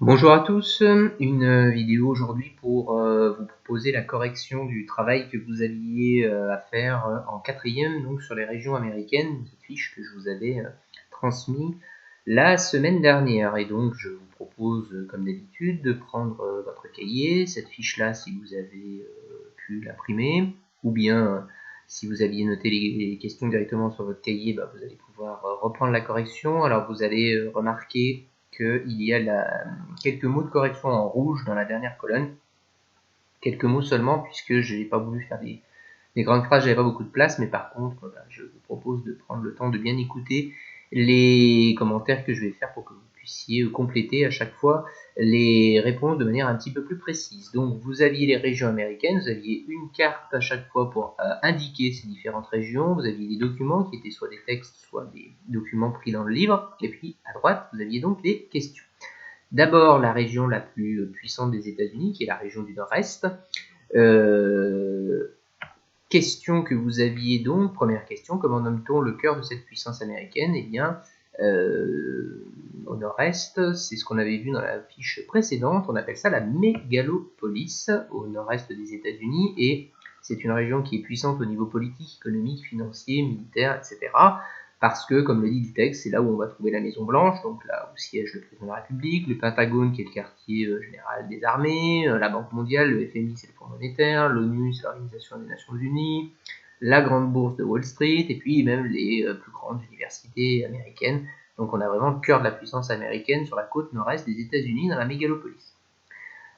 Bonjour à tous, une vidéo aujourd'hui pour vous proposer la correction du travail que vous aviez à faire en quatrième, donc sur les régions américaines, cette fiche que je vous avais transmise la semaine dernière. Et donc je vous propose comme d'habitude de prendre votre cahier, cette fiche-là si vous avez pu l'imprimer, ou bien si vous aviez noté les questions directement sur votre cahier, vous allez pouvoir reprendre la correction. Alors vous allez remarquer qu'il y a quelques mots de correction en rouge dans la dernière colonne. Quelques mots seulement, puisque je n'ai pas voulu faire des grandes phrases, j'avais pas beaucoup de place, mais par contre, je vous propose de prendre le temps de bien écouter les commentaires que je vais faire pour que vous puissiez compléter à chaque fois les réponses de manière un petit peu plus précise. Donc vous aviez les régions américaines, vous aviez une carte à chaque fois pour indiquer ces différentes régions, vous aviez des documents qui étaient soit des textes, soit des documents pris dans le livre, et puis à droite, vous aviez donc les questions. D'abord, la région la plus puissante des États-Unis, qui est la région du Nord-Est. Question que vous aviez donc, première question, comment nomme-t-on le cœur de cette puissance américaine? Eh bien, au nord-est, c'est ce qu'on avait vu dans la fiche précédente, on appelle ça la mégalopolis, au nord-est des États-Unis, et c'est une région qui est puissante au niveau politique, économique, financier, militaire, etc. Parce que, comme le dit le texte, c'est là où on va trouver la Maison Blanche, donc là où siège le président de la République, le Pentagone qui est le quartier général des armées, la Banque mondiale, le FMI c'est le Fonds monétaire, l'ONU c'est l'Organisation des Nations Unies, la grande bourse de Wall Street, et puis même les plus grandes universités américaines. Donc on a vraiment le cœur de la puissance américaine sur la côte nord-est des États-Unis, dans la mégalopolis.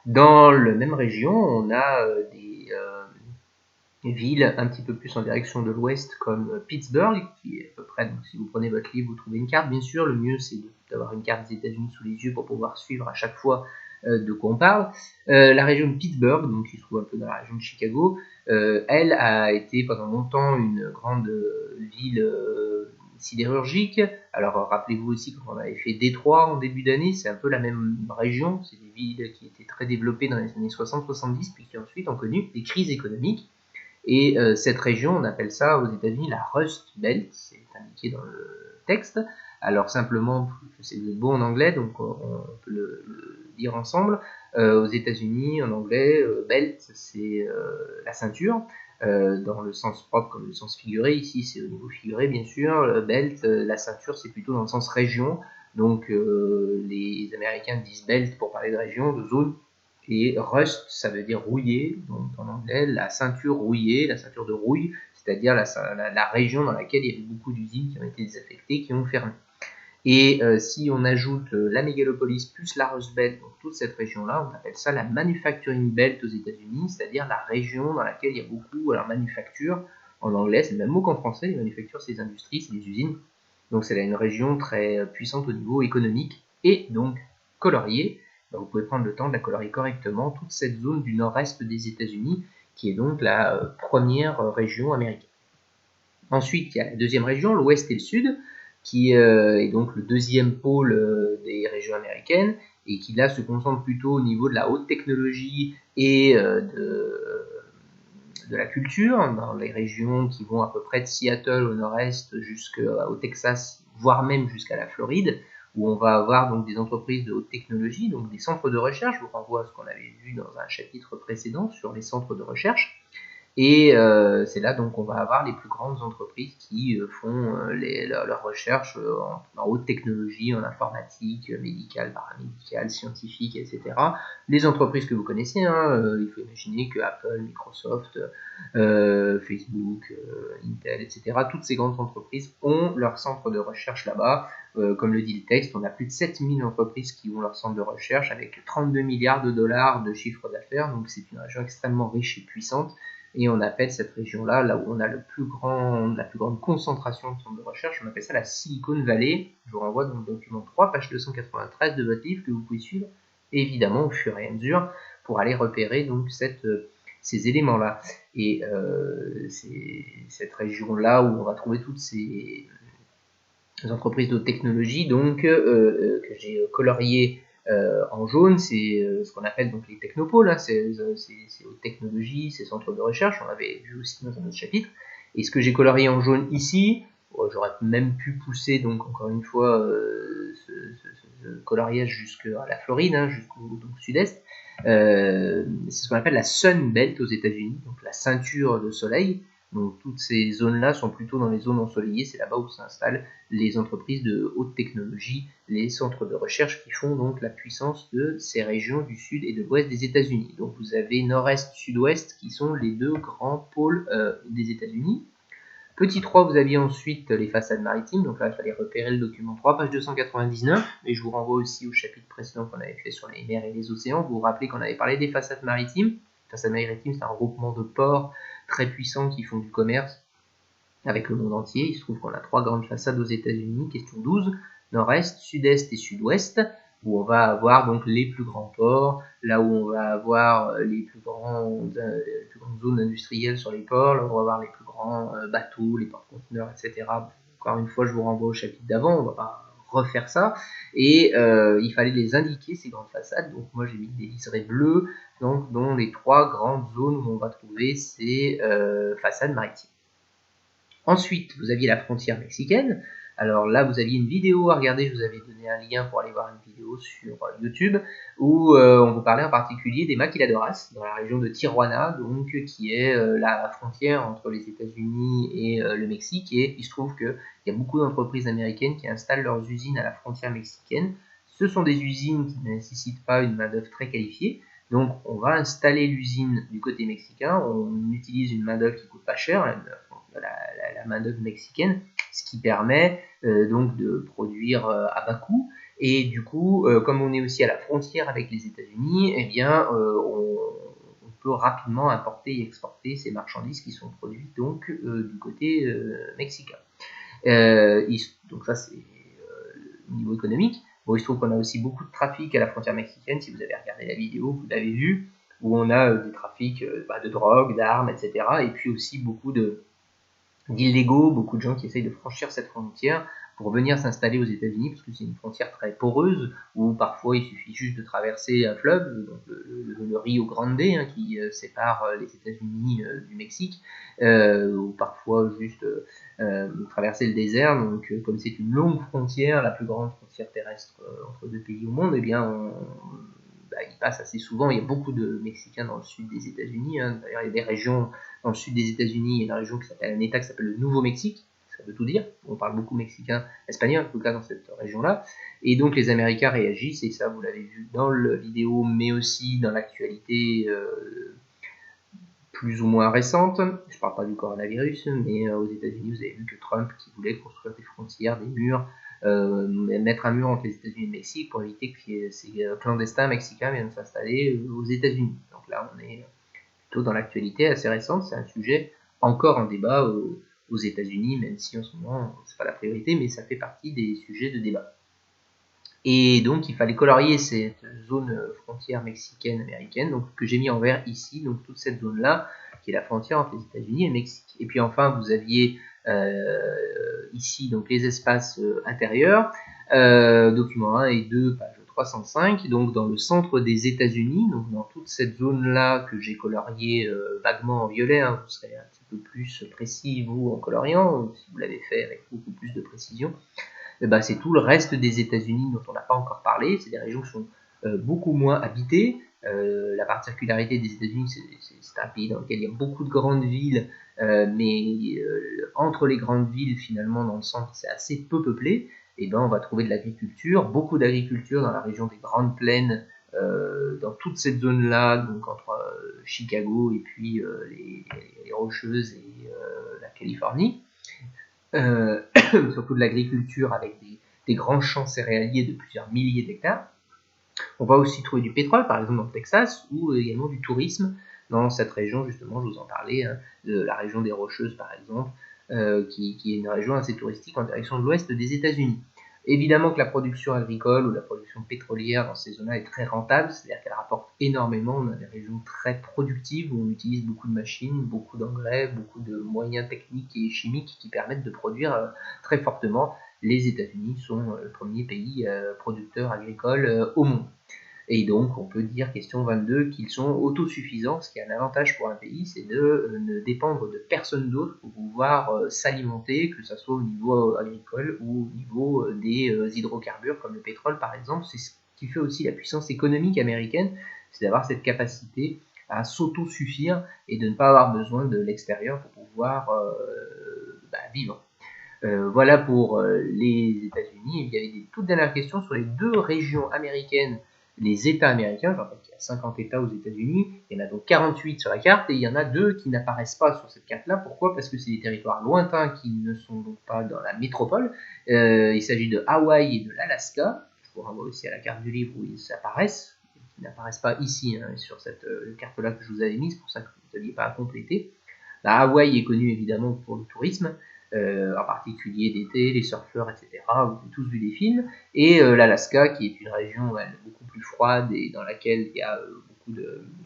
Dans la même région, on a des villes un petit peu plus en direction de l'ouest comme Pittsburgh, qui est à peu près, donc si vous prenez votre livre, vous trouvez une carte bien sûr, le mieux c'est d'avoir une carte des États-Unis sous les yeux pour pouvoir suivre à chaque fois de quoi on parle. La région de Pittsburgh, donc qui se trouve un peu dans la région de Chicago, elle a été pendant longtemps une grande ville sidérurgique. Alors rappelez-vous aussi quand on avait fait Détroit en début d'année, c'est un peu la même région, c'est des villes qui étaient très développées dans les années 60-70, puis qui ensuite ont connu des crises économiques. Et cette région, on appelle ça aux États-Unis la Rust Belt, c'est indiqué dans le texte. Alors simplement, je sais que vous êtes bon en anglais, donc on peut le dire ensemble. Aux États-Unis, en anglais, belt, c'est la ceinture, dans le sens propre comme le sens figuré. Ici, c'est au niveau figuré, bien sûr. Belt, la ceinture, c'est plutôt dans le sens région. Donc les Américains disent belt pour parler de région, de zone. Et rust, ça veut dire rouillé, donc en anglais, la ceinture rouillée, la ceinture de rouille, c'est-à-dire la région dans laquelle il y avait beaucoup d'usines qui ont été désaffectées, qui ont fermé. Et si on ajoute la mégalopolis plus la Rust Belt, donc toute cette région-là, on appelle ça la Manufacturing Belt aux États-Unis, c'est-à-dire la région dans laquelle il y a beaucoup, alors manufacture, en anglais, c'est le même mot qu'en français, les manufactures, c'est les industries, c'est les usines. Donc c'est une région très puissante au niveau économique et donc coloriée. Vous pouvez prendre le temps de la colorier correctement, toute cette zone du nord-est des États-Unis, qui est donc la première région américaine. Ensuite, il y a la deuxième région, l'ouest et le sud, qui est donc le deuxième pôle des régions américaines, et qui là se concentre plutôt au niveau de la haute technologie et de la culture, dans les régions qui vont à peu près de Seattle au nord-est jusqu'au Texas, voire même jusqu'à la Floride, où on va avoir donc des entreprises de haute technologie, donc des centres de recherche. Je vous renvoie à ce qu'on avait vu dans un chapitre précédent sur les centres de recherche. Et c'est là donc qu'on va avoir les plus grandes entreprises qui font leurs recherches en haute technologie, en informatique, médicale, paramédicale, scientifique, etc. Les entreprises que vous connaissez, il faut imaginer que Apple, Microsoft, Facebook, Intel, etc. Toutes ces grandes entreprises ont leur centre de recherche là-bas. Comme le dit le texte, on a plus de 7000 entreprises qui ont leur centre de recherche avec 32 milliards de dollars de chiffre d'affaires. Donc c'est une région extrêmement riche et puissante. Et on appelle cette région-là, là où on a la plus grande concentration de centres de recherche, on appelle ça la Silicon Valley. Je vous renvoie dans le document 3, page 293 de votre livre, que vous pouvez suivre évidemment au fur et à mesure pour aller repérer donc ces éléments-là. Et c'est cette région-là où on va trouver toutes ces entreprises de technologie donc que j'ai coloriées en jaune, c'est ce qu'on appelle donc les technopoles, c'est haute technologie, ces centres de recherche, on l'avait vu aussi dans un autre chapitre. Et ce que j'ai colorié en jaune ici, j'aurais même pu pousser donc encore une fois ce coloriage jusqu'à la Floride, hein, jusqu'au sud-est. C'est ce qu'on appelle la Sun Belt aux États-Unis, donc la ceinture de soleil. Donc toutes ces zones-là sont plutôt dans les zones ensoleillées, c'est là-bas où s'installent les entreprises de haute technologie, les centres de recherche qui font donc la puissance de ces régions du sud et de l'ouest des États-Unis. Donc vous avez nord-est, sud-ouest qui sont les deux grands pôles des États-Unis. Petit 3, vous aviez ensuite les façades maritimes, donc là il fallait repérer le document 3, page 299, mais je vous renvoie aussi au chapitre précédent qu'on avait fait sur les mers et les océans. Vous vous rappelez qu'on avait parlé des façades maritimes. Les façades maritimes, c'est un regroupement de ports très puissants qui font du commerce avec le monde entier. Il se trouve qu'on a 3 grandes façades aux États-Unis. Question 12, nord-est, sud-est et sud-ouest, où on va avoir donc les plus grands ports, là où on va avoir les plus grandes zones industrielles sur les ports, là où on va avoir les plus grands bateaux, les porte-conteneurs, etc. Encore une fois, je vous renvoie au chapitre d'avant, on va pas refaire ça. Et il fallait les indiquer, ces grandes façades. Donc moi j'ai mis des liserés bleus, donc dont les 3 grandes zones où on va trouver ces façades maritimes. Ensuite, vous aviez la frontière mexicaine. Alors là, vous aviez une vidéo à regarder, je vous avais donné un lien pour aller voir une vidéo sur YouTube, où on vous parlait en particulier des maquiladoras, dans la région de Tijuana, donc qui est la frontière entre les États-Unis et le Mexique, et il se trouve qu'il y a beaucoup d'entreprises américaines qui installent leurs usines à la frontière mexicaine. Ce sont des usines qui ne nécessitent pas une main-d'œuvre très qualifiée, donc on va installer l'usine du côté mexicain, on utilise une main-d'œuvre qui coûte pas cher, la main-d'œuvre mexicaine, ce qui permet donc de produire à bas coût. Et du coup, comme on est aussi à la frontière avec les États-Unis, eh bien, on peut rapidement importer et exporter ces marchandises qui sont produites donc du côté mexicain. Donc ça, c'est au niveau économique. Bon, il se trouve qu'on a aussi beaucoup de trafic à la frontière mexicaine. Si vous avez regardé la vidéo, vous l'avez vu, où on a des trafics de drogue, d'armes, etc. Et puis aussi beaucoup d'illégaux, beaucoup de gens qui essayent de franchir cette frontière pour venir s'installer aux États-Unis, parce que c'est une frontière très poreuse, où parfois il suffit juste de traverser un fleuve, donc le Rio Grande, hein, qui sépare les États-Unis du Mexique, ou parfois juste traverser le désert. Donc comme c'est une longue frontière, la plus grande frontière terrestre entre deux pays au monde, eh bien il passe assez souvent. Il y a beaucoup de Mexicains dans le sud des États-Unis. Hein. D'ailleurs, il y a des régions dans le sud des États-Unis. Il y a une région qui s'appelle un État qui s'appelle le Nouveau-Mexique. Ça veut tout dire. On parle beaucoup mexicain, espagnol, en tout cas dans cette région-là. Et donc les Américains réagissent, et ça vous l'avez vu dans la vidéo, mais aussi dans l'actualité plus ou moins récente. Je ne parle pas du coronavirus, mais aux États-Unis, vous avez vu que Trump qui voulait construire des frontières, des murs, mettre un mur entre les États-Unis et le Mexique pour éviter que ces clandestins mexicains viennent s'installer aux États-Unis. Donc là, on est plutôt dans l'actualité assez récente. C'est un sujet encore en débat aux États-Unis, même si en ce moment, c'est pas la priorité, mais ça fait partie des sujets de débat. Et donc, il fallait colorier cette zone frontière mexicaine-américaine, donc que j'ai mis en vert ici, donc toute cette zone-là, qui est la frontière entre les États-Unis et le Mexique. Et puis enfin, vous aviez ici donc les espaces intérieurs, documents 1 et 2, page 305, donc dans le centre des États-Unis, donc dans toute cette zone-là que j'ai coloriée vaguement en violet, hein, vous serez un petit peu plus précis, vous, en coloriant, si vous l'avez fait avec beaucoup plus de précision. C'est tout le reste des États-Unis dont on n'a pas encore parlé. C'est des régions qui sont beaucoup moins habitées. La particularité des États-Unis, c'est un pays dans lequel il y a beaucoup de grandes villes, mais entre les grandes villes, finalement, dans le centre, c'est assez peu peuplé. Et ben, on va trouver de l'agriculture, beaucoup d'agriculture dans la région des Grandes Plaines, dans toute cette zone-là, donc entre Chicago et puis les Rocheuses et la Californie. Surtout de l'agriculture avec des grands champs céréaliers de plusieurs milliers d'hectares. On va aussi trouver du pétrole, par exemple dans le Texas, ou également du tourisme dans cette région, justement, je vous en parlais, hein, de la région des Rocheuses, par exemple, qui est une région assez touristique en direction de l'ouest des États-Unis. Évidemment que la production agricole ou la production pétrolière dans ces zones-là est très rentable, c'est-à-dire qu'elle rapporte énormément. On a des régions très productives où on utilise beaucoup de machines, beaucoup d'engrais, beaucoup de moyens techniques et chimiques qui permettent de produire très fortement. Les États-Unis sont le premier pays producteur agricole au monde. Et donc, on peut dire, question 22, qu'ils sont autosuffisants. Ce qui est un avantage pour un pays, c'est de ne dépendre de personne d'autre pour pouvoir s'alimenter, que ce soit au niveau agricole ou au niveau des hydrocarbures, comme le pétrole par exemple. C'est ce qui fait aussi la puissance économique américaine, c'est d'avoir cette capacité à s'autosuffire et de ne pas avoir besoin de l'extérieur pour pouvoir vivre. Voilà pour les États-Unis. Il y avait des toutes dernières questions sur les deux régions américaines, les États américains. Je rappelle qu'il y a 50 États aux États-Unis. Il y en a donc 48 sur la carte et il y en a deux qui n'apparaissent pas sur cette carte-là. Pourquoi? Parce que c'est des territoires lointains qui ne sont donc pas dans la métropole. Il s'agit de Hawaï et de l'Alaska. Je vous renvoie aussi à la carte du livre où ils apparaissent. Ils n'apparaissent pas ici sur cette carte-là que je vous avais mise. C'est pour ça que vous n'aviez pas à compléter. La Hawaï est connue évidemment pour le tourisme. En particulier d'été, les surfeurs, etc. Vous avez tous vu des films. Et l'Alaska, qui est une région beaucoup plus froide et dans laquelle il y a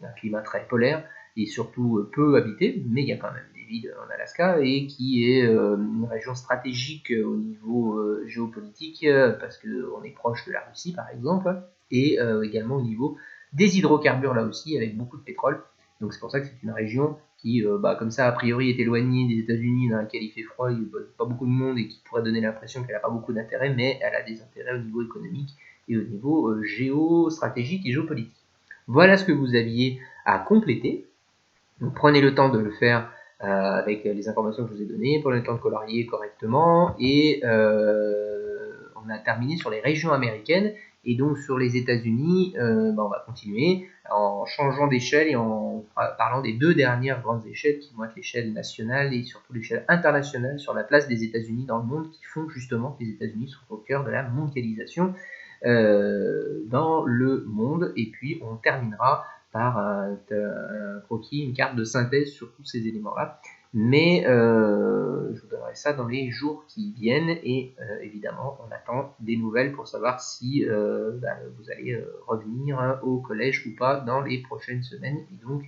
un climat très polaire et surtout peu habité, mais il y a quand même des villes en Alaska, et qui est une région stratégique au niveau géopolitique, parce qu'on est proche de la Russie par exemple, et également au niveau des hydrocarbures là aussi, avec beaucoup de pétrole. Donc c'est pour ça que c'est une région qui, comme ça, a priori, est éloignée des États-Unis, dans laquelle il fait froid, il n'y a pas beaucoup de monde et qui pourrait donner l'impression qu'elle n'a pas beaucoup d'intérêt, mais elle a des intérêts au niveau économique et au niveau géostratégique et géopolitique. Voilà ce que vous aviez à compléter. Donc prenez le temps de le faire avec les informations que je vous ai données, prenez le temps de colorier correctement, et on a terminé sur les régions américaines. Et donc sur les États-Unis, on va continuer en changeant d'échelle et en parlant des deux dernières grandes échelles qui vont être l'échelle nationale et surtout l'échelle internationale sur la place des États-Unis dans le monde, qui font justement que les États-Unis sont au cœur de la mondialisation dans le monde. Et puis on terminera par un croquis, une carte de synthèse sur tous ces éléments-là. Mais je vous donnerai ça dans les jours qui viennent, et évidemment on attend des nouvelles pour savoir si vous allez revenir au collège ou pas dans les prochaines semaines. Et donc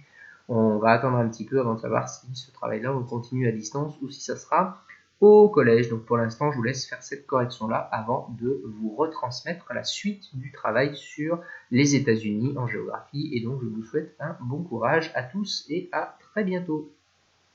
on va attendre un petit peu avant de savoir si ce travail-là on continue à distance ou si ça sera au collège. Donc pour l'instant je vous laisse faire cette correction-là avant de vous retransmettre la suite du travail sur les États-Unis en géographie. Et donc je vous souhaite un bon courage à tous et à très bientôt.